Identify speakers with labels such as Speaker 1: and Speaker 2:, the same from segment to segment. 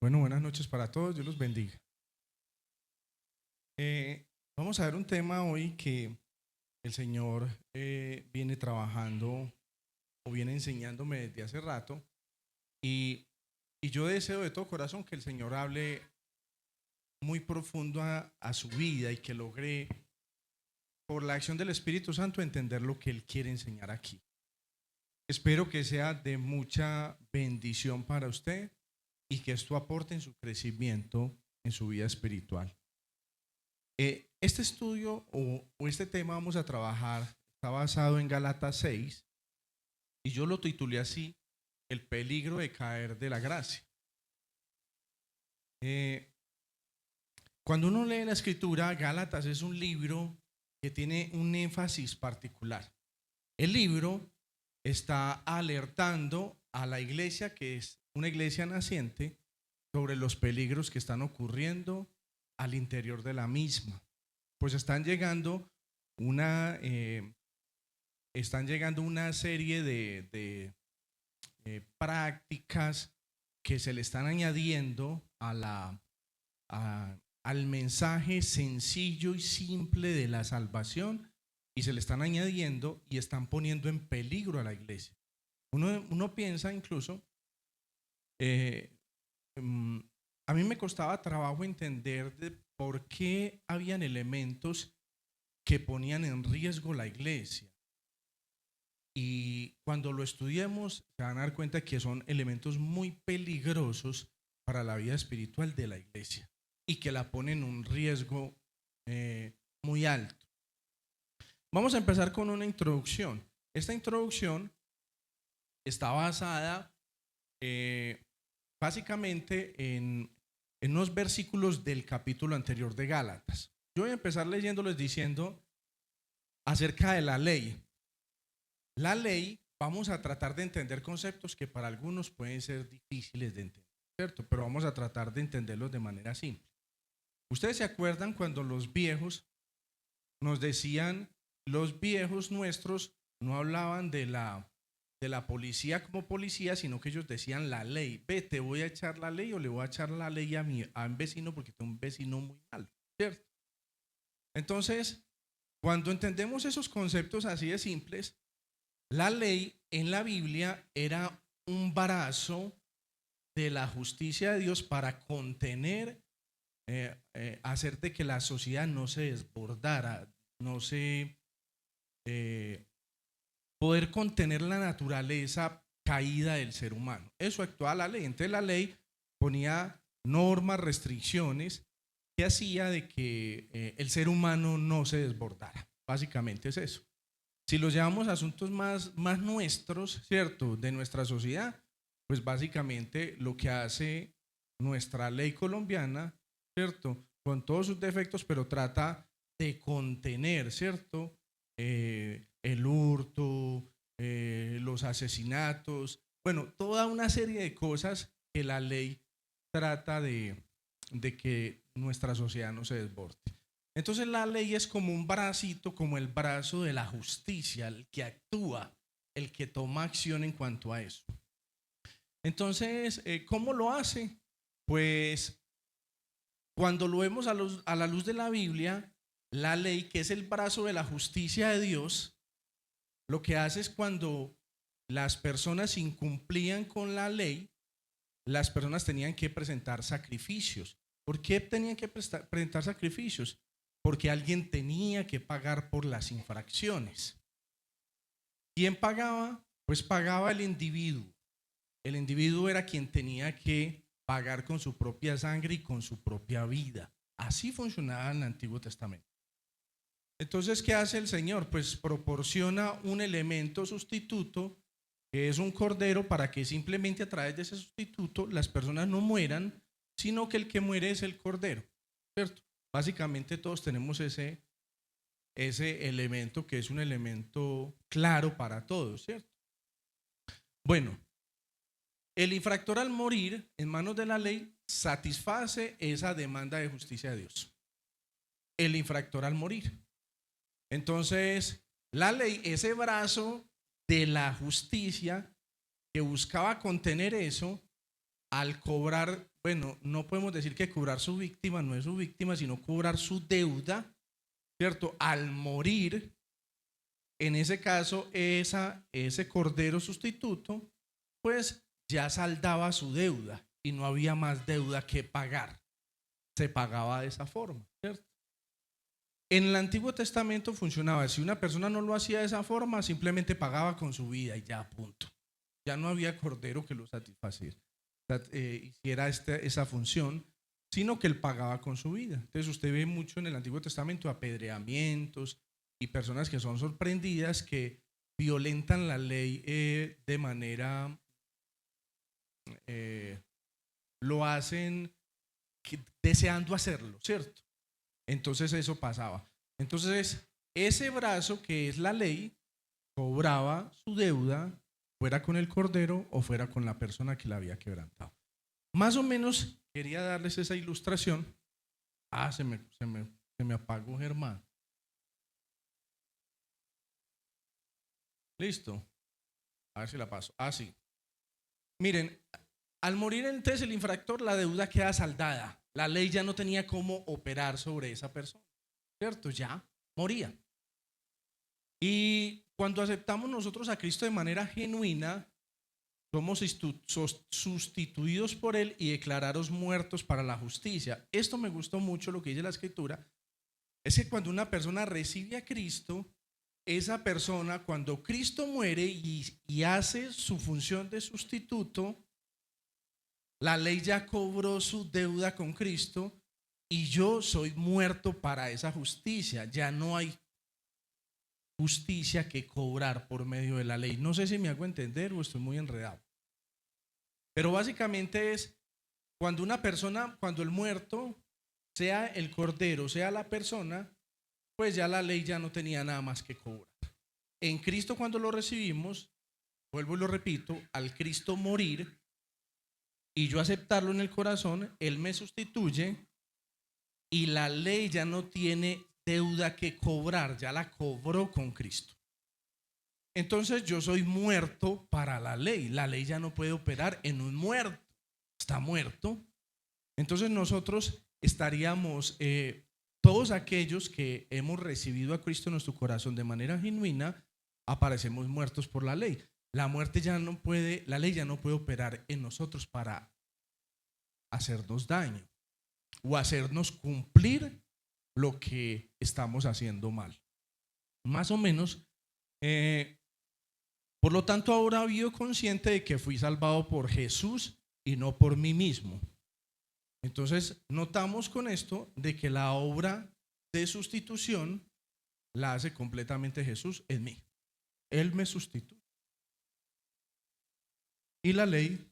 Speaker 1: Bueno, buenas noches para todos, Dios los bendiga. Vamos a ver un tema hoy que el Señor viene trabajando o viene enseñándome desde hace rato y, y yo deseo de todo corazón que el Señor hable muy profundo a su vida y que logre por la acción del Espíritu Santo entender lo que Él quiere enseñar aquí. Espero que sea de mucha bendición para usted y que esto aporte en su crecimiento en su vida espiritual. Este estudio o este tema vamos a trabajar, está basado en Gálatas 6 y yo lo titulé así, el peligro de caer de la gracia. Cuando uno lee la escritura, Gálatas es un libro que tiene un énfasis particular. El libro está alertando a la iglesia, que es una iglesia naciente, sobre los peligros que están ocurriendo al interior de la misma. Pues están llegando una serie de prácticas que se le están añadiendo al mensaje sencillo y simple de la salvación, y se le están añadiendo y están poniendo en peligro a la iglesia. Uno piensa incluso, a mí me costaba trabajo entender de por qué habían elementos que ponían en riesgo la iglesia. Y cuando lo estudiemos se van a dar cuenta que son elementos muy peligrosos para la vida espiritual de la iglesia y que la ponen en un riesgo muy alto. Vamos a empezar con una introducción. Esta introducción está basada básicamente en unos versículos del capítulo anterior de Gálatas. Yo voy a empezar leyéndoles diciendo acerca de la ley. La ley, vamos a tratar de entender conceptos que para algunos pueden ser difíciles de entender, ¿cierto? Pero vamos a tratar de entenderlos de manera simple. ¿Ustedes se acuerdan cuando los viejos nos decían, los viejos nuestros no hablaban de la policía como policía, sino que ellos decían la ley? Ve, te voy a echar la ley o le voy a echar la ley a un vecino porque tengo un vecino muy malo, ¿cierto? Entonces, cuando entendemos esos conceptos así de simples, la ley en la Biblia era un brazo de la justicia de Dios para contener, hacer de que la sociedad no se desbordara, poder contener la naturaleza caída del ser humano. Eso actuaba la ley. Entonces la ley ponía normas, restricciones que hacía de que el ser humano no se desbordara. Básicamente es eso. Si los llevamos a asuntos más nuestros, ¿cierto?, de nuestra sociedad, pues básicamente lo que hace nuestra ley colombiana, ¿cierto?, con todos sus defectos, pero trata de contener, ¿cierto?, el hurto, los asesinatos, bueno, toda una serie de cosas que la ley trata de que nuestra sociedad no se desborde. Entonces la ley es como un bracito, como el brazo de la justicia, el que actúa, el que toma acción en cuanto a eso. Entonces, ¿cómo lo hace? Pues cuando lo vemos a la luz de la Biblia, la ley, que es el brazo de la justicia de Dios, lo que hace es cuando las personas incumplían con la ley, las personas tenían que presentar sacrificios. ¿Por qué tenían que presentar sacrificios? Porque alguien tenía que pagar por las infracciones. ¿Quién pagaba? Pues pagaba el individuo. El individuo era quien tenía que pagar con su propia sangre y con su propia vida. Así funcionaba en el Antiguo Testamento. Entonces, ¿qué hace el Señor? Pues proporciona un elemento sustituto, que es un cordero, para que simplemente a través de ese sustituto las personas no mueran, sino que el que muere es el cordero, ¿cierto? Básicamente todos tenemos ese elemento, que es un elemento claro para todos, ¿cierto? Bueno, el infractor al morir en manos de la ley satisface esa demanda de justicia de Dios. El infractor al morir. Entonces, la ley, ese brazo de la justicia que buscaba contener eso, al cobrar bueno, no podemos decir que cobrar su víctima no es su víctima, sino cobrar su deuda, ¿cierto? Al morir, en ese caso, ese cordero sustituto, pues ya saldaba su deuda y no había más deuda que pagar. Se pagaba de esa forma, ¿cierto? En el Antiguo Testamento funcionaba, si una persona no lo hacía de esa forma, simplemente pagaba con su vida y ya, punto. Ya no había cordero que lo satisfaciera, hiciera esa función, sino que él pagaba con su vida. Entonces usted ve mucho en el Antiguo Testamento apedreamientos y personas que son sorprendidas que violentan la ley de manera, lo hacen deseando hacerlo, ¿cierto? Entonces eso pasaba. Entonces ese brazo que es la ley cobraba su deuda, fuera con el cordero o fuera con la persona que la había quebrantado. Más o menos quería darles esa ilustración. Se me apagó Germán. Listo. A ver si la paso. Sí. Miren, al morir entonces el infractor, la deuda queda saldada. La ley ya no tenía cómo operar sobre esa persona, ¿cierto? Ya moría. Y cuando aceptamos nosotros a Cristo de manera genuina, somos sustituidos por Él y declarados muertos para la justicia. Esto me gustó mucho lo que dice la Escritura. Es que cuando una persona recibe a Cristo, esa persona, cuando Cristo muere y hace su función de sustituto, la ley ya cobró su deuda con Cristo y yo soy muerto para esa justicia. Ya no hay justicia que cobrar por medio de la ley. No sé si me hago entender o estoy muy enredado. Pero básicamente es cuando una persona, cuando el muerto, sea el cordero, sea la persona, pues ya la ley ya no tenía nada más que cobrar. En Cristo cuando lo recibimos, vuelvo y lo repito, al Cristo morir y yo aceptarlo en el corazón, Él me sustituye y la ley ya no tiene deuda que cobrar, ya la cobró con Cristo. Entonces yo soy muerto para la ley ya no puede operar en un muerto, está muerto. Entonces nosotros estaríamos, todos aquellos que hemos recibido a Cristo en nuestro corazón de manera genuina, aparecemos muertos por la ley. La ley ya no puede operar en nosotros para hacernos daño o hacernos cumplir lo que estamos haciendo mal. Más o menos, por lo tanto ahora vivo consciente de que fui salvado por Jesús y no por mí mismo. Entonces notamos con esto de que la obra de sustitución la hace completamente Jesús en mí. Él me sustituye. Y la ley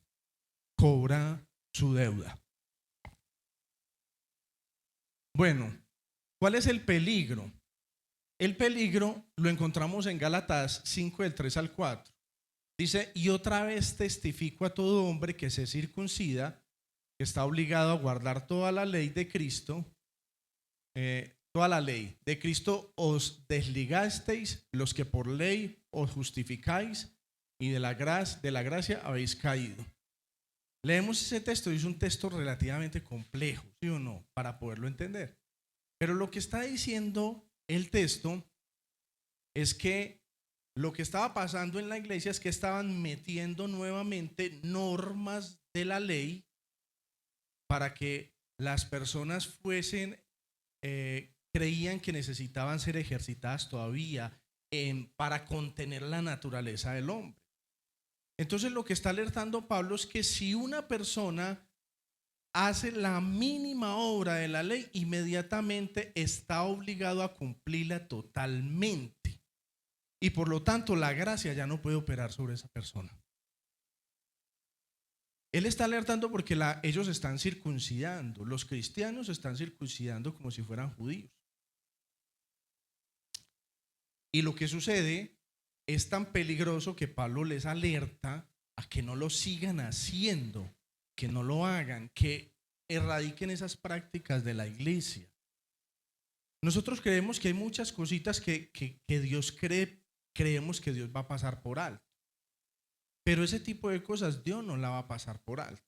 Speaker 1: cobra su deuda. Bueno, ¿cuál es el peligro? El peligro lo encontramos en Gálatas 5 del 3 al 4. Dice, y otra vez testifico a todo hombre que se circuncida, que está obligado a guardar toda la ley de Cristo, toda la ley de Cristo os desligasteis los que por ley os justificáis y de la gracia habéis caído. Leemos ese texto y es un texto relativamente complejo, ¿sí o no? Para poderlo entender. Pero lo que está diciendo el texto es que lo que estaba pasando en la iglesia es que estaban metiendo nuevamente normas de la ley para que las personas creían que necesitaban ser ejercitadas todavía para contener la naturaleza del hombre. Entonces lo que está alertando Pablo es que si una persona hace la mínima obra de la ley, inmediatamente está obligado a cumplirla totalmente. Y por lo tanto la gracia ya no puede operar sobre esa persona. Él está alertando porque ellos están circuncidando, los cristianos están circuncidando como si fueran judíos. Y lo que sucede es tan peligroso que Pablo les alerta a que no lo sigan haciendo, que no lo hagan, que erradiquen esas prácticas de la iglesia. Nosotros creemos que hay muchas cositas que Dios creemos que Dios va a pasar por alto. Pero ese tipo de cosas Dios no la va a pasar por alto.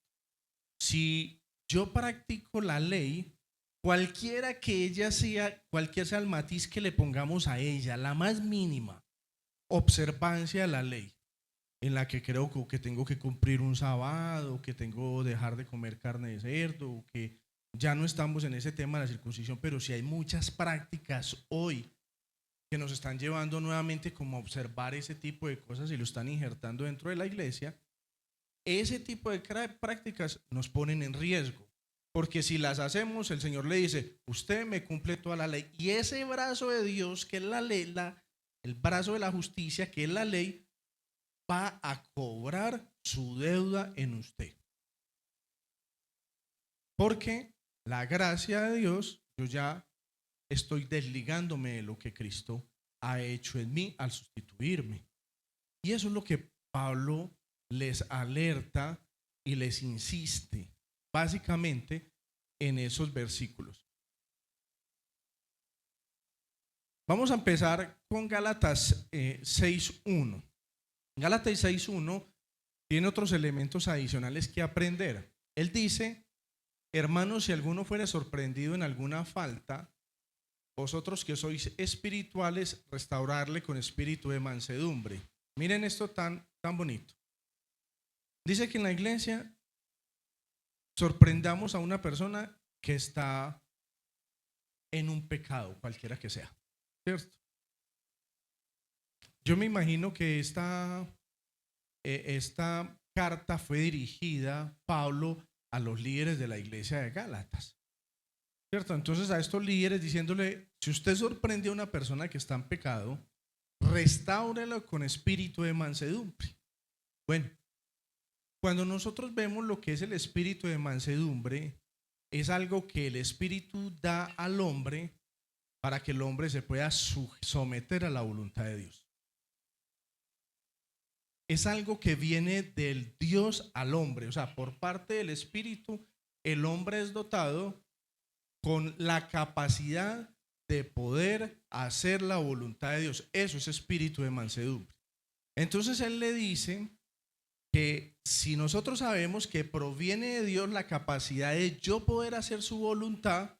Speaker 1: Si yo practico la ley, cualquiera que ella sea, cualquier sea el matiz que le pongamos a ella, la más mínima observancia de la ley, en la que creo que tengo que cumplir un sábado, que tengo que dejar de comer carne de cerdo, que ya no estamos en ese tema de la circuncisión, pero sí hay muchas prácticas hoy que nos están llevando nuevamente como a observar ese tipo de cosas y lo están injertando dentro de la iglesia. Ese tipo de prácticas nos ponen en riesgo, porque si las hacemos, el Señor le dice, usted me cumple toda la ley, y ese brazo de Dios, que es la ley, el brazo de la justicia, que es la ley, va a cobrar su deuda en usted. Porque la gracia de Dios, yo ya estoy desligándome de lo que Cristo ha hecho en mí al sustituirme. Y eso es lo que Pablo les alerta y les insiste básicamente en esos versículos. Vamos a empezar con Gálatas 6.1. Gálatas 6.1 tiene otros elementos adicionales que aprender. Él dice, hermanos, si alguno fuera sorprendido en alguna falta, vosotros que sois espirituales, restaurarle con espíritu de mansedumbre. Miren esto tan bonito. Dice que en la iglesia sorprendamos a una persona que está en un pecado, cualquiera que sea, ¿cierto? Yo me imagino que esta carta fue dirigida, Pablo, a los líderes de la iglesia de Gálatas, ¿cierto? Entonces a estos líderes diciéndole, si usted sorprende a una persona que está en pecado, restáurelo con espíritu de mansedumbre. Bueno, cuando nosotros vemos lo que es el espíritu de mansedumbre, es algo que el espíritu da al hombre para que el hombre se pueda someter a la voluntad de Dios. Es algo que viene del Dios al hombre, o sea, por parte del espíritu, el hombre es dotado con la capacidad de poder hacer la voluntad de Dios. Eso es espíritu de mansedumbre. Entonces él le dice que si nosotros sabemos que proviene de Dios la capacidad de yo poder hacer su voluntad,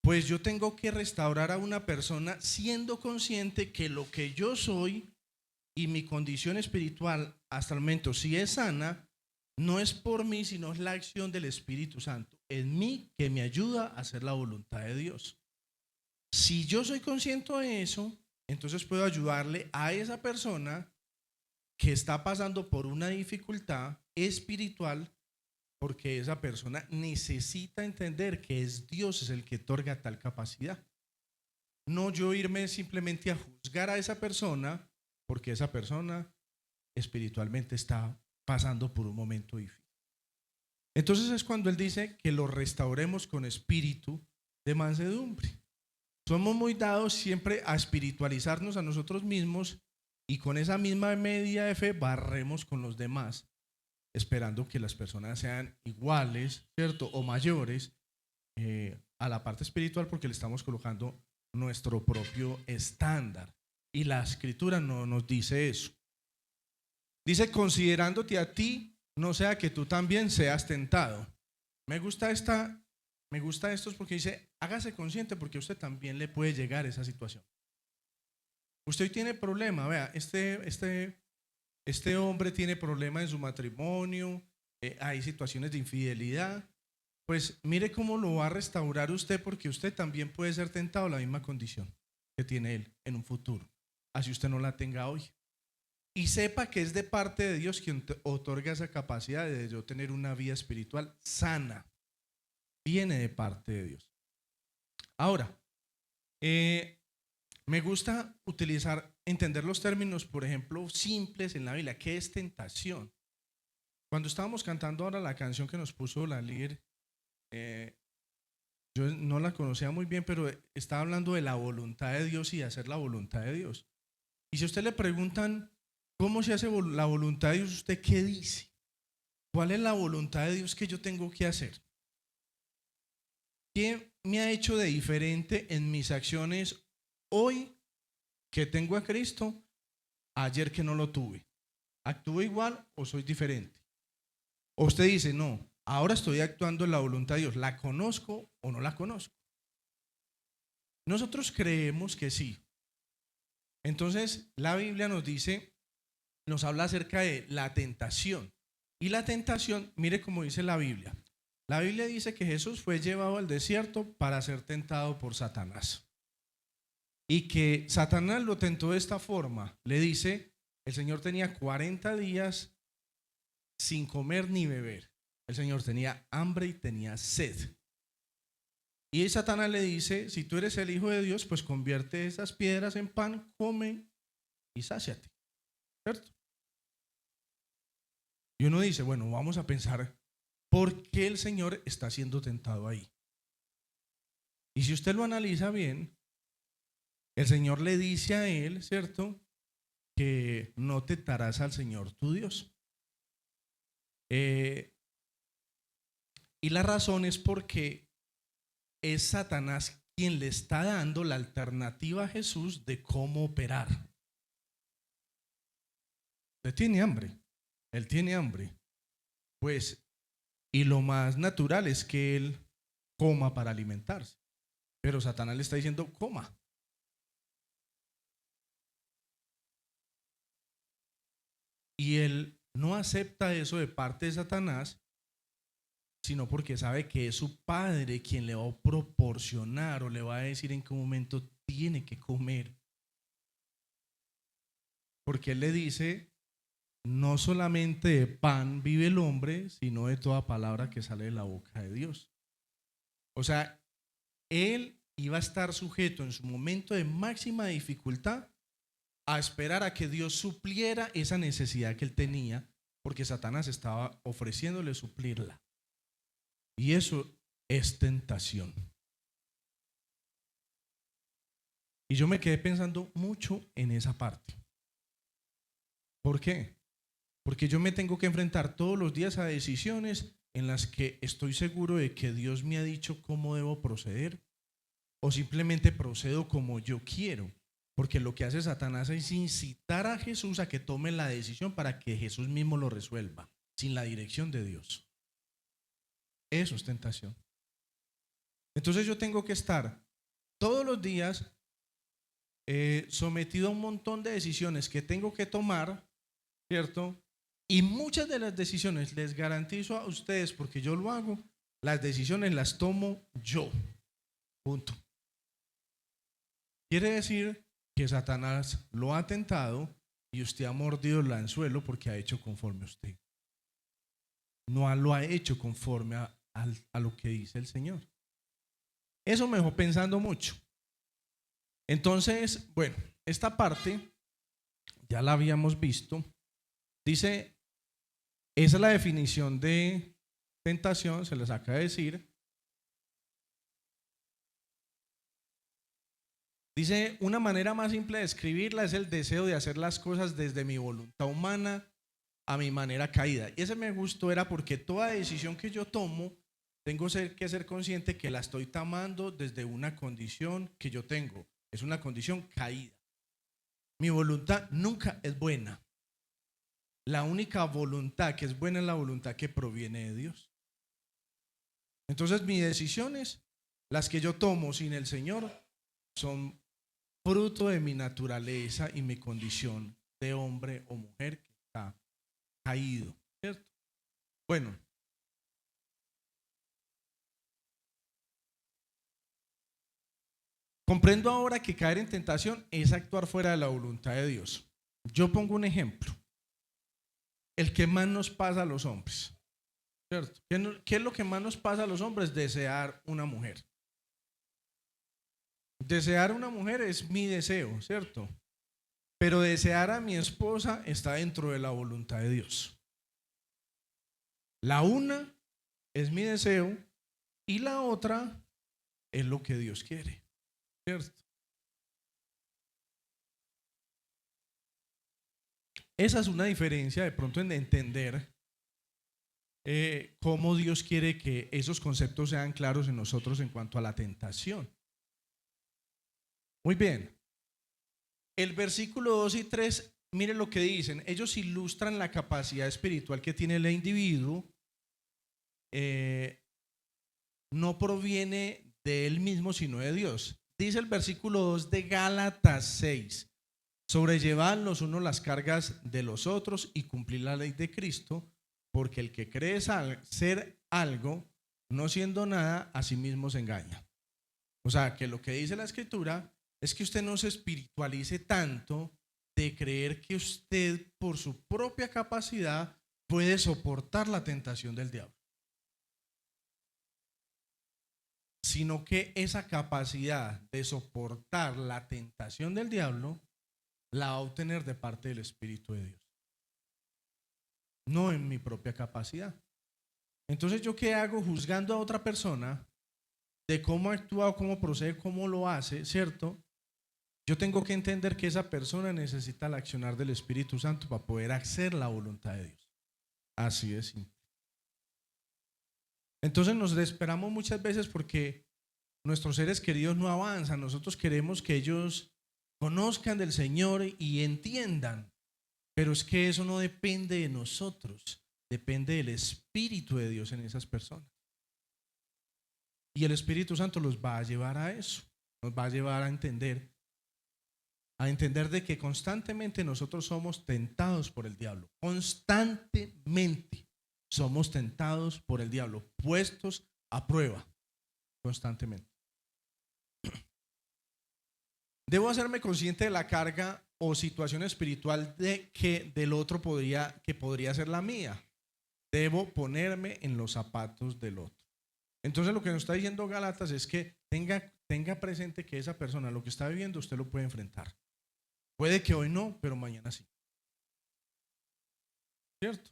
Speaker 1: pues yo tengo que restaurar a una persona siendo consciente que lo que yo soy y mi condición espiritual hasta el momento, si es sana, no es por mí, sino es la acción del Espíritu Santo en mí que me ayuda a hacer la voluntad de Dios. Si yo soy consciente de eso, entonces puedo ayudarle a esa persona que está pasando por una dificultad espiritual, porque esa persona necesita entender que es Dios es el que otorga tal capacidad. No yo irme simplemente a juzgar a esa persona, porque esa persona espiritualmente está pasando por un momento difícil. Entonces es cuando él dice que lo restauremos con espíritu de mansedumbre. Somos muy dados siempre a espiritualizarnos a nosotros mismos y con esa misma medida de fe barremos con los demás, esperando que las personas sean iguales, ¿cierto? O mayores a la parte espiritual, porque le estamos colocando nuestro propio estándar. Y la escritura no nos dice eso. Dice, considerándote a ti, no sea que tú también seas tentado. Me gusta esto porque dice, hágase consciente porque usted también le puede llegar a esa situación. Usted tiene problema, vea, este hombre tiene problema en su matrimonio, hay situaciones de infidelidad, pues mire cómo lo va a restaurar usted, porque usted también puede ser tentado a la misma condición que tiene él en un futuro, así usted no la tenga hoy. Y sepa que es de parte de Dios quien otorga esa capacidad de yo tener una vida espiritual sana. Viene de parte de Dios. Ahora, me gusta entender los términos, por ejemplo, simples en la Biblia. ¿Qué es tentación? Cuando estábamos cantando ahora la canción que nos puso la líder, yo no la conocía muy bien, pero estaba hablando de la voluntad de Dios y de hacer la voluntad de Dios. Y si a usted le preguntan cómo se hace la voluntad de Dios, ¿usted qué dice? ¿Cuál es la voluntad de Dios que yo tengo que hacer? ¿Qué me ha hecho de diferente en mis acciones hoy que tengo a Cristo, ayer que no lo tuve? ¿Actúo igual o soy diferente? O usted dice, no, Ahora estoy actuando en la voluntad de Dios. ¿La conozco o no la conozco? Nosotros creemos que sí. Entonces, la Biblia nos dice, nos habla acerca de la tentación. Y la tentación, mire cómo dice la Biblia. La Biblia dice que Jesús fue llevado al desierto para ser tentado por Satanás. Y que Satanás lo tentó de esta forma. Le dice, el Señor tenía 40 días sin comer ni beber. El Señor tenía hambre y tenía sed. Y Satanás le dice, si tú eres el Hijo de Dios, pues convierte esas piedras en pan, come y sáciate. ¿Cierto? Y uno dice, bueno, vamos a pensar por qué el Señor está siendo tentado ahí. Y si usted lo analiza bien, el Señor le dice a él, ¿cierto?, que no tentarás al Señor tu Dios. Y la razón es porque es Satanás quien le está dando la alternativa a Jesús de cómo operar. Él tiene hambre, él tiene hambre. Pues, y lo más natural es que él coma para alimentarse. Pero Satanás le está diciendo, coma. Y él no acepta eso de parte de Satanás, sino porque sabe que es su padre quien le va a proporcionar o le va a decir en qué momento tiene que comer. Porque él le dice, no solamente de pan vive el hombre, sino de toda palabra que sale de la boca de Dios. O sea, él iba a estar sujeto en su momento de máxima dificultad a esperar a que Dios supliera esa necesidad que él tenía, porque Satanás estaba ofreciéndole suplirla. Y eso es tentación. Y yo me quedé pensando mucho en esa parte. ¿Por qué? Porque yo me tengo que enfrentar todos los días a decisiones en las que estoy seguro de que Dios me ha dicho cómo debo proceder, o simplemente procedo como yo quiero. Porque lo que hace Satanás es incitar a Jesús a que tome la decisión para que Jesús mismo lo resuelva, sin la dirección de Dios. Eso es tentación. Entonces yo tengo que estar todos los días sometido a un montón de decisiones que tengo que tomar, ¿cierto? Y muchas de las decisiones, les garantizo a ustedes, porque yo lo hago, las decisiones las tomo yo. Punto. Quiere decir que Satanás lo ha tentado y usted ha mordido el anzuelo porque ha hecho conforme a usted. No lo ha hecho conforme a lo que dice el Señor. Eso me dejó pensando mucho. Entonces, bueno, esta parte ya la habíamos visto. Dice, esa es la definición de tentación, se les acaba de decir. Dice, una manera más simple de escribirla es el deseo de hacer las cosas desde mi voluntad humana a mi manera caída. Y ese me gustó era porque toda decisión que yo tomo, tengo que ser consciente que la estoy tomando desde una condición que yo tengo. Es una condición caída. Mi voluntad nunca es buena. La única voluntad que es buena es la voluntad que proviene de Dios. Entonces mis decisiones, las que yo tomo sin el Señor, son fruto de mi naturaleza y mi condición de hombre o mujer que está caído, ¿cierto? Bueno, comprendo ahora que caer en tentación es actuar fuera de la voluntad de Dios. Yo pongo un ejemplo, el que más nos pasa a los hombres, ¿cierto? ¿Qué es lo que más nos pasa a los hombres? Desear una mujer. Desear una mujer es mi deseo, ¿cierto? Pero desear a mi esposa está dentro de la voluntad de Dios. La una es mi deseo y la otra es lo que Dios quiere, ¿cierto? Esa es una diferencia de pronto en entender cómo Dios quiere que esos conceptos sean claros en nosotros en cuanto a la tentación. Muy bien. El versículo 2 y 3, mire lo que dicen. Ellos ilustran la capacidad espiritual que tiene el individuo no proviene de él mismo, sino de Dios. Dice el versículo 2 de Gálatas 6, sobrellevad los unos las cargas de los otros y cumplir la ley de Cristo, porque el que cree ser algo, no siendo nada, a sí mismo se engaña. O sea, que lo que dice la Escritura es que usted no se espiritualice tanto de creer que usted por su propia capacidad puede soportar la tentación del diablo, sino que esa capacidad de soportar la tentación del diablo la va a obtener de parte del Espíritu de Dios, no en mi propia capacidad. Entonces, ¿yo qué hago juzgando a otra persona de cómo actúa, cómo procede, cómo lo hace, ¿cierto? Yo tengo que entender que esa persona necesita el accionar del Espíritu Santo para poder hacer la voluntad de Dios. Así es simple. Entonces nos desesperamos muchas veces porque nuestros seres queridos no avanzan. Nosotros queremos que ellos conozcan del Señor y entiendan, pero es que eso no depende de nosotros, depende del Espíritu de Dios en esas personas. Y el Espíritu Santo los va a llevar a eso, nos va a llevar a entender de que constantemente nosotros somos tentados por el diablo. Constantemente somos tentados por el diablo, puestos a prueba constantemente. Debo hacerme consciente de la carga o situación espiritual del otro que podría ser la mía. Debo ponerme en los zapatos del otro. Entonces lo que nos está diciendo Gálatas es que tenga presente que esa persona lo que está viviendo usted lo puede enfrentar. Puede que hoy no, pero mañana sí. ¿Cierto?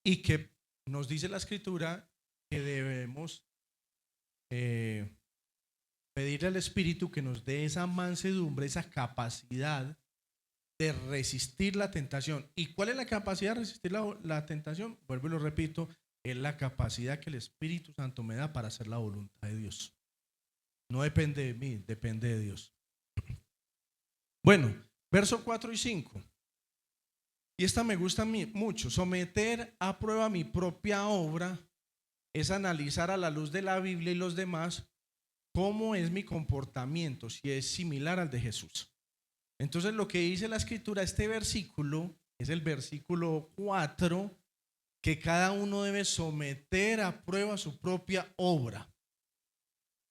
Speaker 1: Y que nos dice la Escritura que debemos pedirle al Espíritu que nos dé esa mansedumbre, esa capacidad de resistir la tentación. ¿Y cuál es la capacidad de resistir la tentación? Vuelvo y lo repito, es la capacidad que el Espíritu Santo me da para hacer la voluntad de Dios. No depende de mí, depende de Dios. Bueno, verso 4 y 5. Y esta me gusta a mí mucho. Someter a prueba mi propia obra es analizar a la luz de la Biblia y los demás cómo es mi comportamiento, si es similar al de Jesús. Entonces lo que dice la Escritura, este versículo, es el versículo 4, que cada uno debe someter a prueba su propia obra.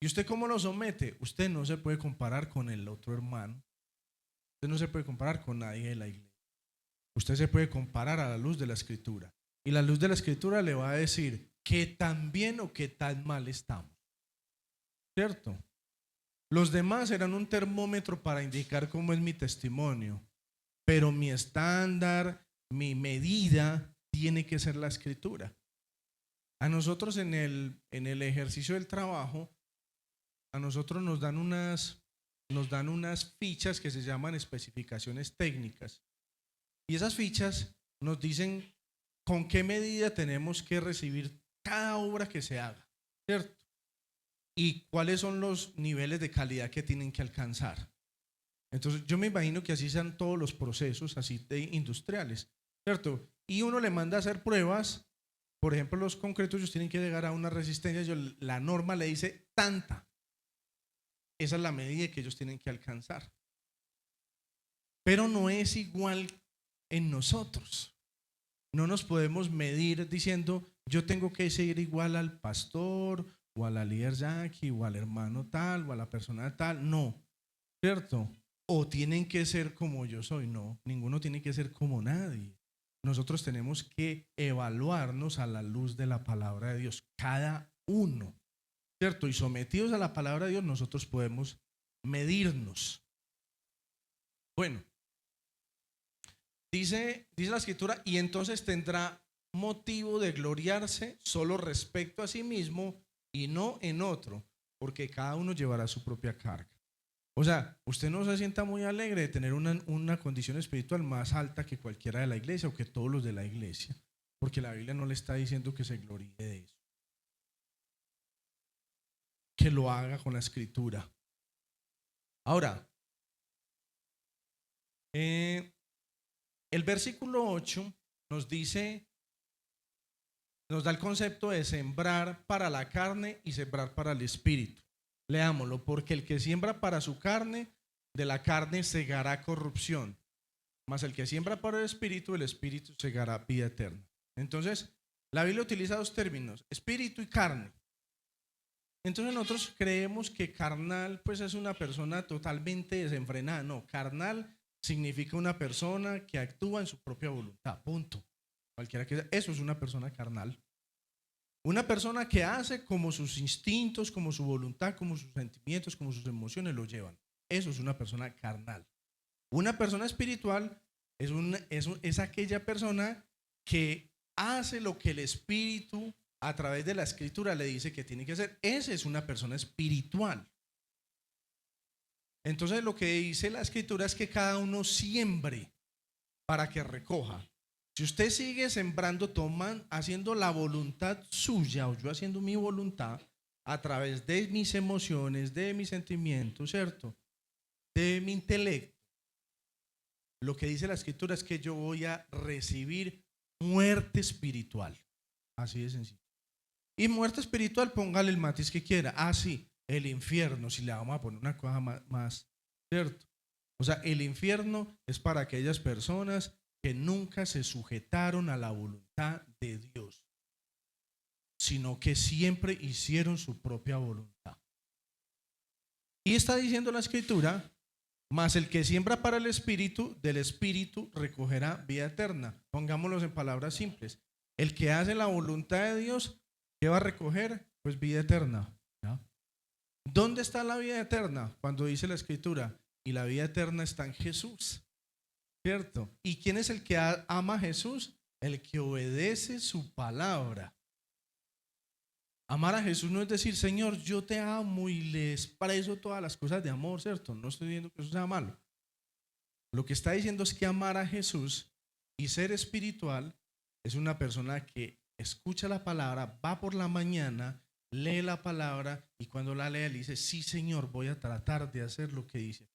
Speaker 1: ¿Y usted cómo lo somete? Usted no se puede comparar con el otro hermano. Usted no se puede comparar con nadie de la iglesia. Usted se puede comparar a la luz de la Escritura. Y la luz de la Escritura le va a decir qué tan bien o qué tan mal estamos. ¿Cierto? Los demás eran un termómetro para indicar cómo es mi testimonio. Pero mi estándar, mi medida, tiene que ser la Escritura. A nosotros en el ejercicio del trabajo, a nosotros nos dan unas fichas que se llaman especificaciones técnicas. Y esas fichas nos dicen con qué medida tenemos que recibir cada obra que se haga, ¿cierto? Y cuáles son los niveles de calidad que tienen que alcanzar. Entonces yo me imagino que así sean todos los procesos así de industriales, ¿cierto? Y uno le manda a hacer pruebas, por ejemplo los concretos ellos tienen que llegar a una resistencia, la norma le dice tanta. Esa es la medida que ellos tienen que alcanzar. Pero no es igual en nosotros. No nos podemos medir diciendo yo tengo que ser igual al pastor o a la líder Jackie o al hermano tal o a la persona tal. No, ¿cierto? O tienen que ser como yo soy. No, ninguno tiene que ser como nadie. Nosotros tenemos que evaluarnos a la luz de la palabra de Dios, cada uno, ¿cierto? Y sometidos a la palabra de Dios nosotros podemos medirnos. Bueno, dice la Escritura, y entonces tendrá motivo de gloriarse solo respecto a sí mismo y no en otro, porque cada uno llevará su propia carga. O sea, usted no se sienta muy alegre de tener una condición espiritual más alta que cualquiera de la iglesia o que todos los de la iglesia, porque la Biblia no le está diciendo que se gloríe de eso. Que lo haga con la Escritura. Ahora, el versículo 8 nos dice nos da el concepto de sembrar para la carne y sembrar para el espíritu. Leámoslo, porque el que siembra para su carne, de la carne segará corrupción, mas el que siembra para el espíritu segará vida eterna. Entonces, la Biblia utiliza dos términos, espíritu y carne. Entonces nosotros creemos que carnal pues es una persona totalmente desenfrenada. No, carnal significa una persona que actúa en su propia voluntad, punto. Cualquiera que sea, eso es una persona carnal. Una persona que hace como sus instintos, como su voluntad, como sus sentimientos, como sus emociones lo llevan. Eso es una persona carnal. Una persona espiritual es aquella persona que hace lo que el espíritu a través de la escritura le dice que tiene que hacer. Esa es una persona espiritual. Entonces lo que dice la escritura es que cada uno siembre para que recoja. Si usted sigue sembrando, haciendo la voluntad suya, o yo haciendo mi voluntad a través de mis emociones, de mis sentimientos, ¿cierto? De mi intelecto, lo que dice la escritura es que yo voy a recibir muerte espiritual. Así de sencillo. Y muerte espiritual, póngale el matiz que quiera. Ah, sí, el infierno, si le vamos a poner una cosa más, ¿cierto? O sea, el infierno es para aquellas personas que nunca se sujetaron a la voluntad de Dios, sino que siempre hicieron su propia voluntad. Y está diciendo la escritura, mas el que siembra para el espíritu, del espíritu recogerá vida eterna. Pongámoslos en palabras simples. El que hace la voluntad de Dios, ¿qué va a recoger? Pues vida eterna. ¿Ya? ¿Dónde está la vida eterna? Cuando dice la escritura, y la vida eterna está en Jesús, ¿cierto? ¿Y quién es el que ama a Jesús? El que obedece su palabra. Amar a Jesús no es decir, Señor, yo te amo y le expreso todas las cosas de amor, ¿cierto? No estoy diciendo que eso sea malo. Lo que está diciendo es que amar a Jesús y ser espiritual es una persona que escucha la palabra, va por la mañana, lee la palabra y cuando la lee le dice, sí, Señor, voy a tratar de hacer lo que dice.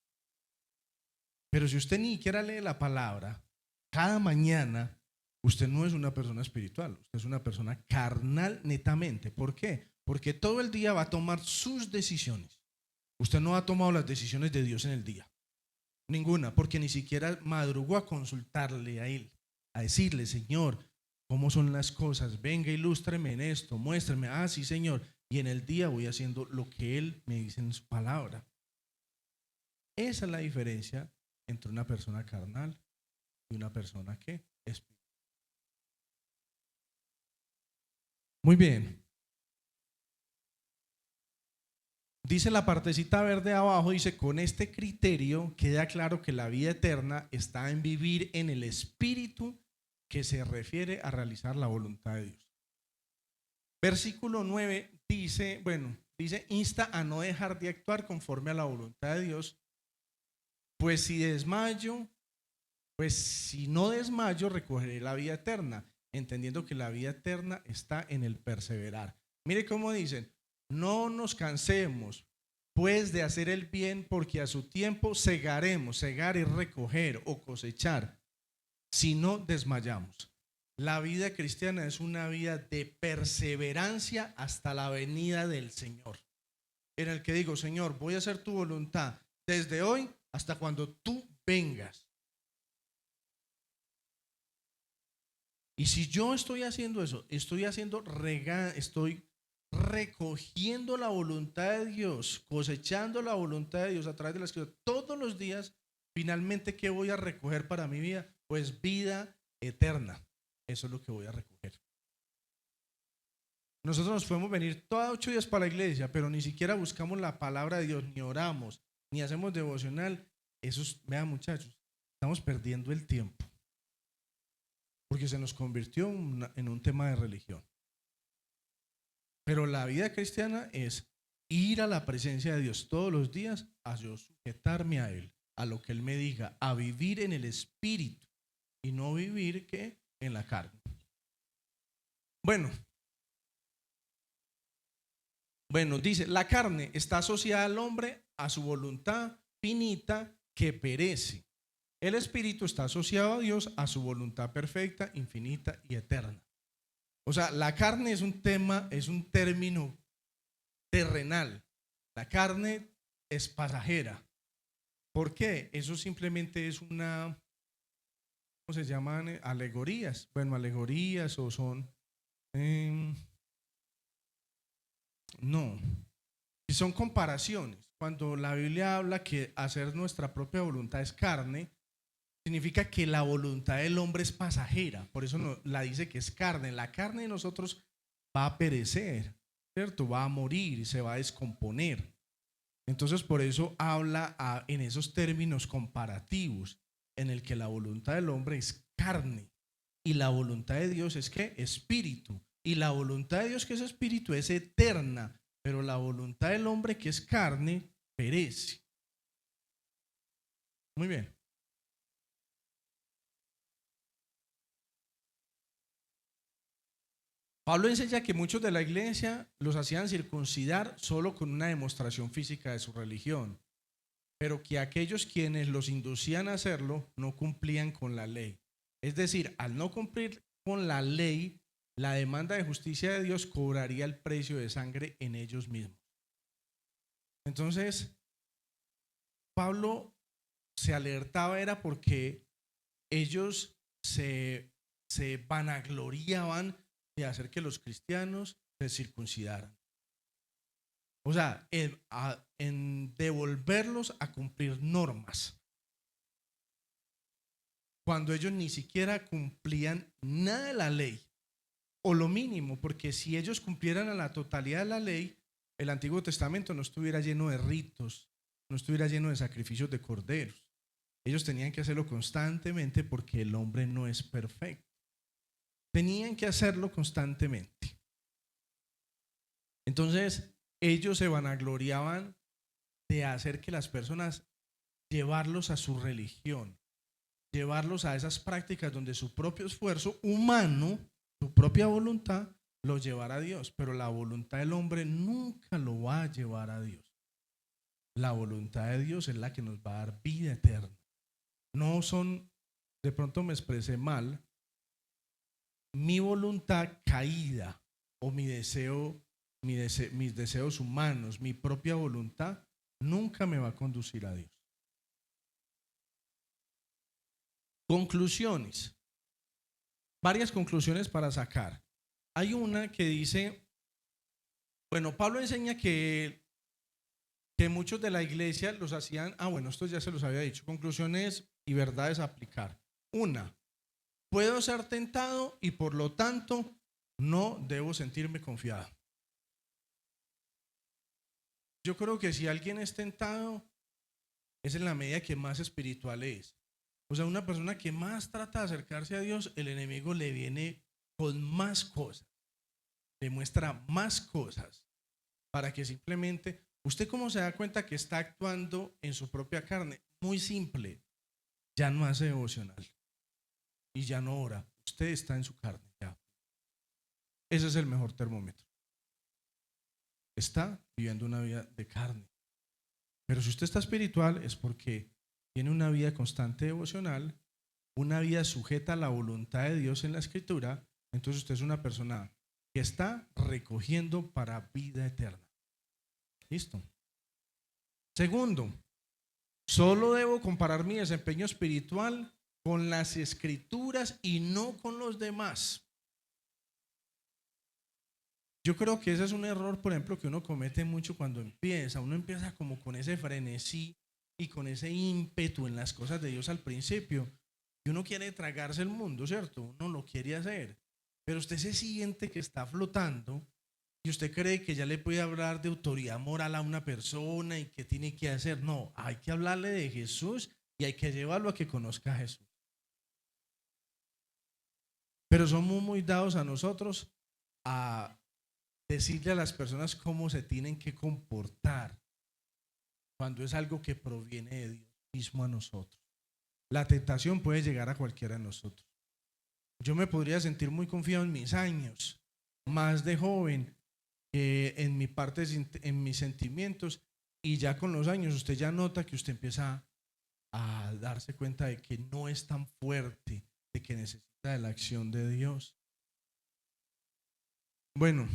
Speaker 1: Pero si usted ni siquiera lee la palabra, cada mañana usted no es una persona espiritual, usted es una persona carnal netamente. ¿Por qué? Porque todo el día va a tomar sus decisiones. Usted no ha tomado las decisiones de Dios en el día. Ninguna, porque ni siquiera madrugó a consultarle a Él, a decirle, Señor, ¿cómo son las cosas? Venga, ilústreme en esto, muéstrame. Ah, sí, Señor. Y en el día voy haciendo lo que Él me dice en su palabra. Esa es la diferencia entre una persona carnal y una persona que es. Muy bien. Dice la partecita verde abajo, dice, con este criterio queda claro que la vida eterna está en vivir en el espíritu que se refiere a realizar la voluntad de Dios. Versículo 9 dice, dice, insta a no dejar de actuar conforme a la voluntad de Dios, pues si no desmayo, recogeré la vida eterna, entendiendo que la vida eterna está en el perseverar. Mire cómo dicen, no nos cansemos pues de hacer el bien, porque a su tiempo segaremos. Segar es recoger o cosechar, si no desmayamos. La vida cristiana es una vida de perseverancia hasta la venida del Señor, en el que digo, Señor, voy a hacer tu voluntad desde hoy hasta cuando tú vengas. Y si yo estoy haciendo eso, estoy recogiendo la voluntad de Dios, cosechando la voluntad de Dios a través de la escritura todos los días. Finalmente, ¿qué voy a recoger para mi vida? Pues vida eterna. Eso es lo que voy a recoger. Nosotros nos podemos venir todos 8 días para la iglesia, pero ni siquiera buscamos la palabra de Dios, ni oramos, ni hacemos devocional. Vean, muchachos, estamos perdiendo el tiempo, porque se nos convirtió en un tema de religión. Pero la vida cristiana es ir a la presencia de Dios todos los días, a yo sujetarme a Él, a lo que Él me diga, a vivir en el espíritu y no vivir ¿qué? En la carne. Bueno, dice, la carne está asociada al hombre a su voluntad finita que perece. El espíritu está asociado a Dios a su voluntad perfecta, infinita y eterna. O sea, la carne es un tema, es un término terrenal. La carne es pasajera. ¿Por qué? Eso simplemente es una, ¿cómo se llaman? Alegorías. Bueno, alegorías o son... eh, no, son comparaciones. Cuando la Biblia habla que hacer nuestra propia voluntad es carne, significa que la voluntad del hombre es pasajera. Por eso no, la dice que es carne. La carne de nosotros va a perecer, ¿cierto? Va a morir y se va a descomponer. Entonces, por eso habla en esos términos comparativos, en el que la voluntad del hombre es carne y la voluntad de Dios es ¿qué? Espíritu. Y la voluntad de Dios que es espíritu es eterna, pero la voluntad del hombre que es carne perece. Muy bien. Pablo enseña que muchos de la iglesia los hacían circuncidar solo con una demostración física de su religión, pero que aquellos quienes los inducían a hacerlo no cumplían con la ley. Es decir, al no cumplir con la ley, la demanda de justicia de Dios cobraría el precio de sangre en ellos mismos. Entonces, Pablo se alertaba era porque ellos se vanagloriaban de hacer que los cristianos se circuncidaran. O sea, en devolverlos a cumplir normas, cuando ellos ni siquiera cumplían nada de la ley, o lo mínimo, porque si ellos cumplieran a la totalidad de la ley, el Antiguo Testamento no estuviera lleno de ritos, no estuviera lleno de sacrificios de corderos. Ellos tenían que hacerlo constantemente porque el hombre no es perfecto. Tenían que hacerlo constantemente. Entonces, ellos se vanagloriaban de hacer que las personas, llevarlos a su religión, llevarlos a esas prácticas donde su propio esfuerzo humano, su propia voluntad, lo llevará a Dios. Pero la voluntad del hombre nunca lo va a llevar a Dios. La voluntad de Dios es la que nos va a dar vida eterna. No son, de pronto me expresé mal, mi voluntad caída o mi deseo, mis deseos humanos, mi propia voluntad, nunca me va a conducir a Dios. Conclusiones. Varias conclusiones para sacar. Hay una que dice, bueno, Pablo enseña que muchos de la iglesia los hacían, bueno, esto ya se los había dicho, conclusiones y verdades a aplicar. Una, puedo ser tentado y por lo tanto no debo sentirme confiado. Yo creo que si alguien es tentado, es en la medida que más espiritual es. O sea, una persona que más trata de acercarse a Dios, el enemigo le viene con más cosas, le muestra más cosas para que simplemente, ¿usted cómo se da cuenta que está actuando en su propia carne? Muy simple, ya no hace devocional y ya no ora, usted está en su carne ya. Ese es el mejor termómetro. Está viviendo una vida de carne. Pero si usted está espiritual es porque tiene una vida constante devocional, una vida sujeta a la voluntad de Dios en la Escritura, entonces usted es una persona que está recogiendo para vida eterna. ¿Listo? Segundo, solo debo comparar mi desempeño espiritual con las Escrituras y no con los demás. Yo creo que ese es un error, por ejemplo, que uno comete mucho cuando empieza. Uno empieza como con ese frenesí y con ese ímpetu en las cosas de Dios al principio. Y uno quiere tragarse el mundo, ¿cierto? Uno lo quiere hacer. Pero usted se siente que está flotando y usted cree que ya le puede hablar de autoridad moral a una persona y qué tiene que hacer. No, hay que hablarle de Jesús y hay que llevarlo a que conozca a Jesús. Pero somos muy dados a nosotros a decirle a las personas cómo se tienen que comportar cuando es algo que proviene de Dios mismo a nosotros. La tentación puede llegar a cualquiera de nosotros. Yo me podría sentir muy confiado en mis años, más de joven, en mi parte, en mis sentimientos, y ya con los años usted ya nota que usted empieza a darse cuenta de que no es tan fuerte, de que necesita de la acción de Dios. Bueno,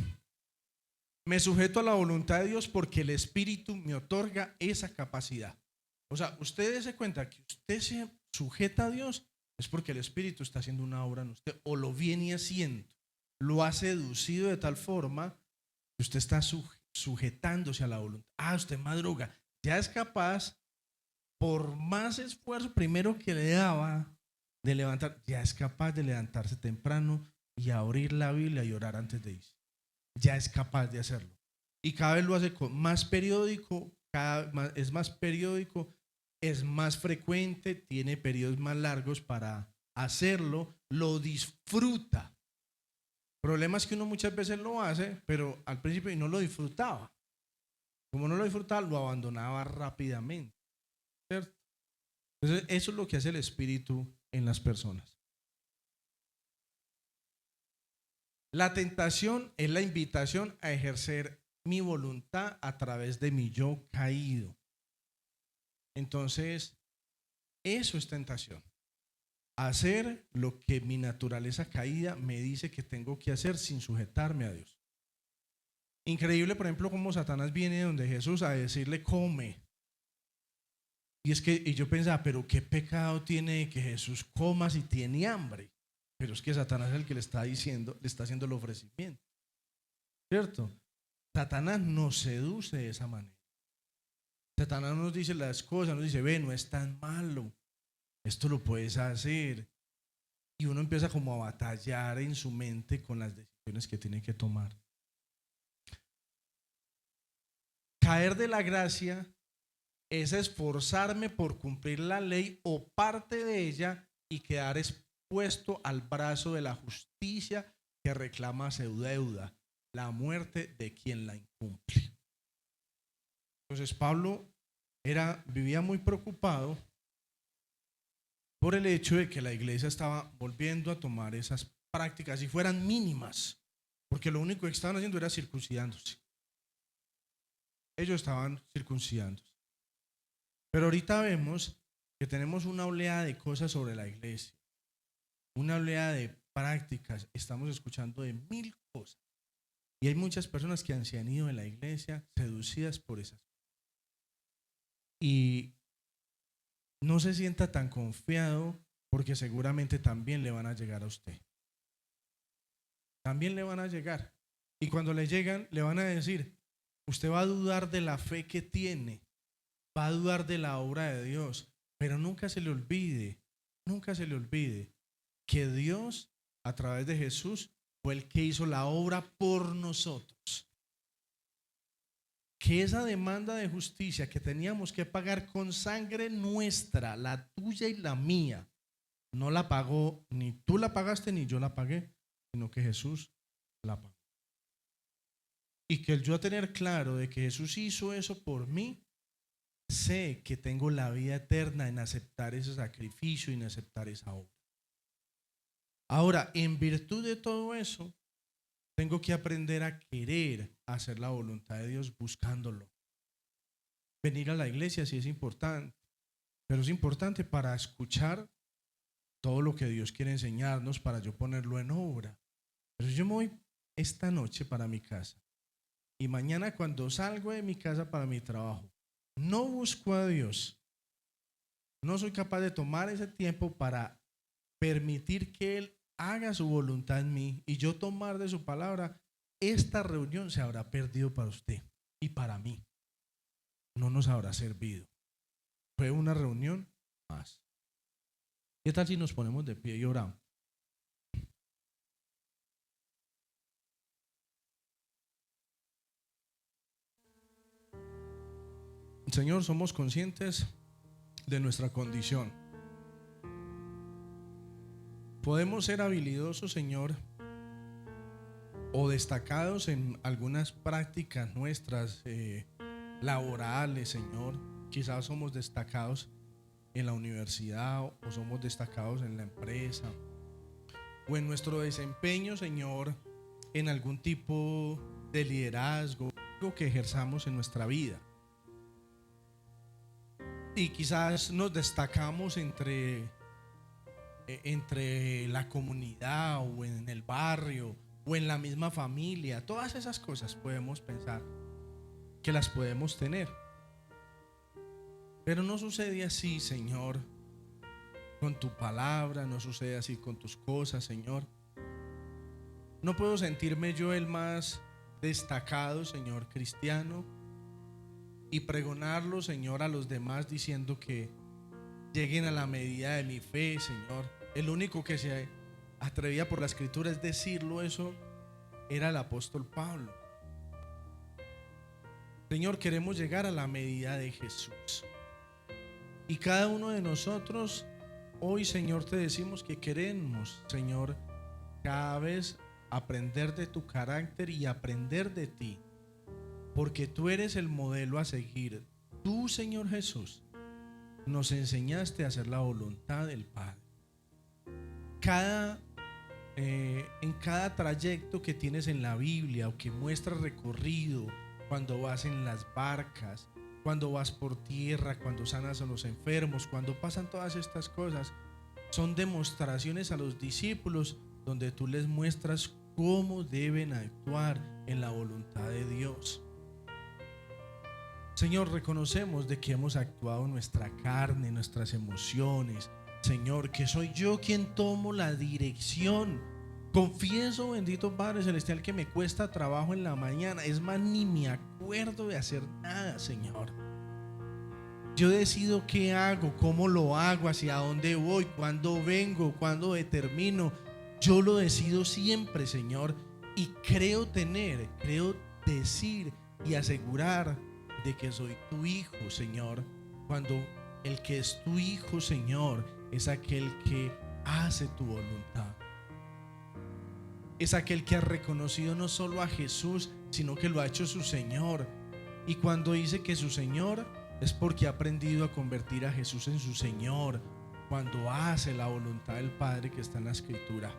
Speaker 1: me sujeto a la voluntad de Dios porque el Espíritu me otorga esa capacidad. O sea, usted se cuenta que usted se sujeta a Dios es porque el Espíritu está haciendo una obra en usted o lo viene haciendo. Lo ha seducido de tal forma que usted está sujetándose a la voluntad. Ah, usted madruga. Ya es capaz, por más esfuerzo primero que le daba de levantar, ya es capaz de levantarse temprano y abrir la Biblia y orar antes de irse. Ya es capaz de hacerlo. Y cada vez lo hace con más periódico, es más periódico, es más frecuente, tiene periodos más largos para hacerlo, lo disfruta. El problema es que uno muchas veces lo hace, pero al principio no lo disfrutaba. Como no lo disfrutaba, lo abandonaba rápidamente, ¿cierto? Entonces, eso es lo que hace el Espíritu en las personas. La tentación es la invitación a ejercer mi voluntad a través de mi yo caído. Entonces, eso es tentación. Hacer lo que mi naturaleza caída me dice que tengo que hacer sin sujetarme a Dios. Increíble, por ejemplo, cómo Satanás viene donde Jesús a decirle come. Y yo pensaba, pero qué pecado tiene que Jesús coma si tiene hambre. Pero es que Satanás es el que le está diciendo, le está haciendo el ofrecimiento. ¿Cierto? Satanás nos seduce de esa manera. Satanás nos dice las cosas, nos dice, ve, no es tan malo. Esto lo puedes hacer. Y uno empieza como a batallar en su mente con las decisiones que tiene que tomar. Caer de la gracia es esforzarme por cumplir la ley o parte de ella y quedar expuesto al brazo de la justicia que reclama su deuda, la muerte de quien la incumple. Entonces Pablo vivía muy preocupado por el hecho de que la iglesia estaba volviendo a tomar esas prácticas y fueran mínimas, porque lo único que estaban haciendo era circuncidándose. Ellos estaban circuncidándose. Pero ahorita vemos que tenemos una oleada de cosas sobre la iglesia, una oleada de prácticas, estamos escuchando de 1000 cosas. Y hay muchas personas que se han ido de la iglesia seducidas por esas cosas. Y no se sienta tan confiado porque seguramente también le van a llegar a usted. También le van a llegar. Y cuando le llegan, le van a decir, usted va a dudar de la fe que tiene, va a dudar de la obra de Dios, pero nunca se le olvide que Dios a través de Jesús fue el que hizo la obra por nosotros. Que esa demanda de justicia que teníamos que pagar con sangre nuestra, la tuya y la mía, no la pagó, ni tú la pagaste ni yo la pagué, sino que Jesús la pagó. Y que el yo tener claro de que Jesús hizo eso por mí, sé que tengo la vida eterna en aceptar ese sacrificio y en aceptar esa obra. Ahora, en virtud de todo eso, tengo que aprender a querer hacer la voluntad de Dios buscándolo. Venir a la iglesia sí es importante, pero es importante para escuchar todo lo que Dios quiere enseñarnos para yo ponerlo en obra. Pero yo me voy esta noche para mi casa y mañana cuando salgo de mi casa para mi trabajo, no busco a Dios, no soy capaz de tomar ese tiempo para permitir que Él haga su voluntad en mí y yo tomar de su palabra, esta reunión se habrá perdido para usted y para mí. No nos habrá servido. Fue una reunión más. ¿Qué tal si nos ponemos de pie y oramos? Señor, somos conscientes de nuestra condición. Podemos ser habilidosos, Señor, o destacados en algunas prácticas nuestras laborales, Señor. Quizás somos destacados en la universidad o somos destacados en la empresa o en nuestro desempeño, Señor, en algún tipo de liderazgo, algo que ejerzamos en nuestra vida. Y quizás nos destacamos entre la comunidad o en el barrio o en la misma familia. Todas esas cosas podemos pensar que las podemos tener. Pero no sucede así, Señor, con tu palabra, no sucede así con tus cosas, Señor. No puedo sentirme yo el más destacado, Señor, cristiano, y pregonarlo, Señor, a los demás diciendo que lleguen a la medida de mi fe, Señor. El único que se atrevía por la escritura es decirlo eso era el apóstol Pablo. Señor, queremos llegar a la medida de Jesús. Y cada uno de nosotros hoy, Señor, te decimos que queremos, Señor, cada vez aprender de tu carácter y aprender de ti, porque tú eres el modelo a seguir. Tú, Señor Jesús, nos enseñaste a hacer la voluntad del Padre. En cada trayecto que tienes en la Biblia o que muestras recorrido, cuando vas en las barcas, cuando vas por tierra, cuando sanas a los enfermos, cuando pasan todas estas cosas, son demostraciones a los discípulos donde tú les muestras cómo deben actuar en la voluntad de Dios. Señor, reconocemos de que hemos actuado en nuestra carne, nuestras emociones. Señor, que soy yo quien tomo la dirección. Confieso, bendito Padre Celestial, que me cuesta trabajo en la mañana. Es más, ni me acuerdo de hacer nada, Señor. Yo decido qué hago, cómo lo hago, hacia dónde voy, cuándo vengo, cuándo determino. Yo lo decido siempre, Señor. Y creo decir y asegurar de que soy tu hijo, Señor, cuando el que es tu hijo, Señor, es aquel que hace tu voluntad. Es aquel que ha reconocido no solo a Jesús, sino que lo ha hecho su Señor. Y cuando dice que su Señor, es porque ha aprendido a convertir a Jesús en su Señor, cuando hace la voluntad del Padre que está en la Escritura.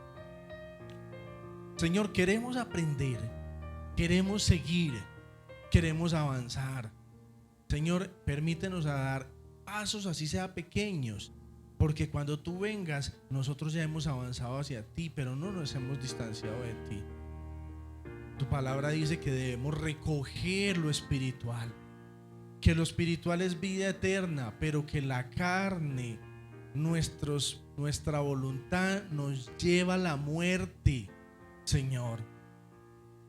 Speaker 1: Señor, queremos aprender, queremos seguir, queremos avanzar. Señor, permítenos a dar pasos, así sea pequeños, porque cuando tú vengas, nosotros ya hemos avanzado hacia ti, pero no nos hemos distanciado de ti. Tu palabra dice que debemos recoger lo espiritual, que lo espiritual es vida eterna, pero que la carne, nuestra voluntad nos lleva a la muerte. Señor,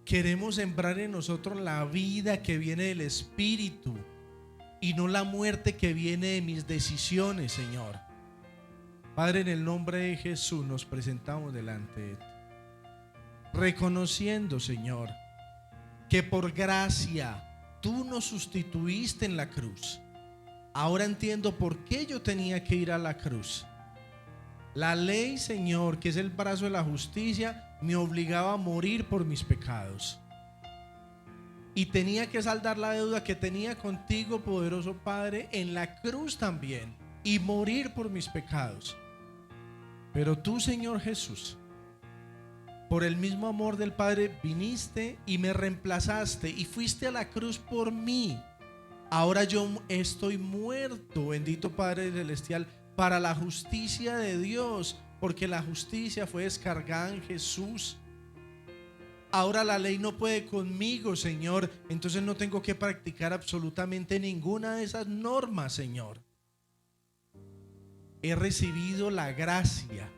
Speaker 1: queremos sembrar en nosotros la vida que viene del Espíritu y no la muerte que viene de mis decisiones, Señor. Padre, en el nombre de Jesús nos presentamos delante de ti, reconociendo, Señor, que por gracia tú nos sustituiste en la cruz. Ahora entiendo por qué yo tenía que ir a la cruz. La ley, Señor, que es el brazo de la justicia, me obligaba a morir por mis pecados. Y tenía que saldar la deuda que tenía contigo, poderoso Padre, en la cruz también, y morir por mis pecados. Pero tú, Señor Jesús, por el mismo amor del Padre, viniste y me reemplazaste y fuiste a la cruz por mí. Ahora yo estoy muerto, bendito Padre Celestial, para la justicia de Dios, porque la justicia fue descargada en Jesús. Ahora la ley no puede conmigo, Señor, entonces no tengo que practicar absolutamente ninguna de esas normas, Señor. He recibido la gracia,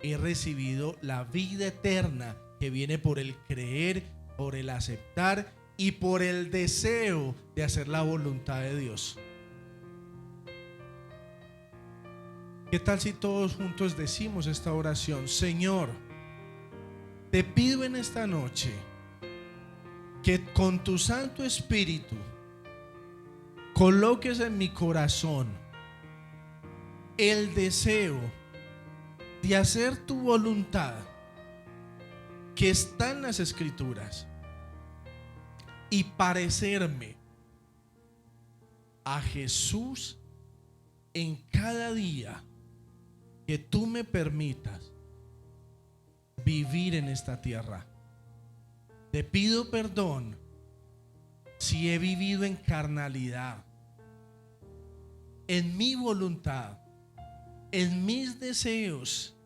Speaker 1: he recibido la vida eterna que viene por el creer, por el aceptar y por el deseo de hacer la voluntad de Dios. ¿Qué tal si todos juntos decimos esta oración? Señor, te pido en esta noche que con tu Santo Espíritu coloques en mi corazón el deseo de hacer tu voluntad que está en las Escrituras y parecerme a Jesús en cada día que tú me permitas vivir en esta tierra. Te pido perdón si he vivido en carnalidad, en mi voluntad, en mis deseos,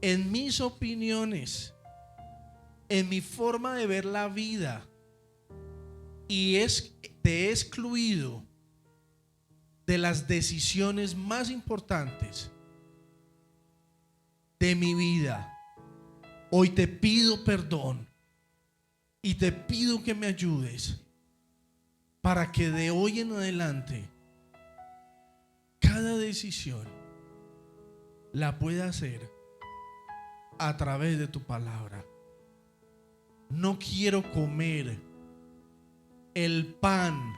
Speaker 1: en mis opiniones, en mi forma de ver la vida y te he excluido de las decisiones más importantes de mi vida, hoy te pido perdón y te pido que me ayudes para que de hoy en adelante cada decisión la pueda hacer a través de tu palabra. No quiero comer el pan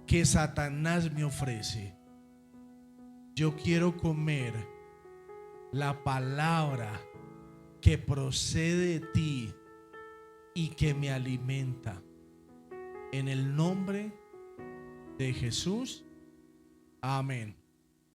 Speaker 1: que Satanás me ofrece. Yo quiero comer la palabra que procede de ti y que me alimenta. En el nombre de Jesús. Amén.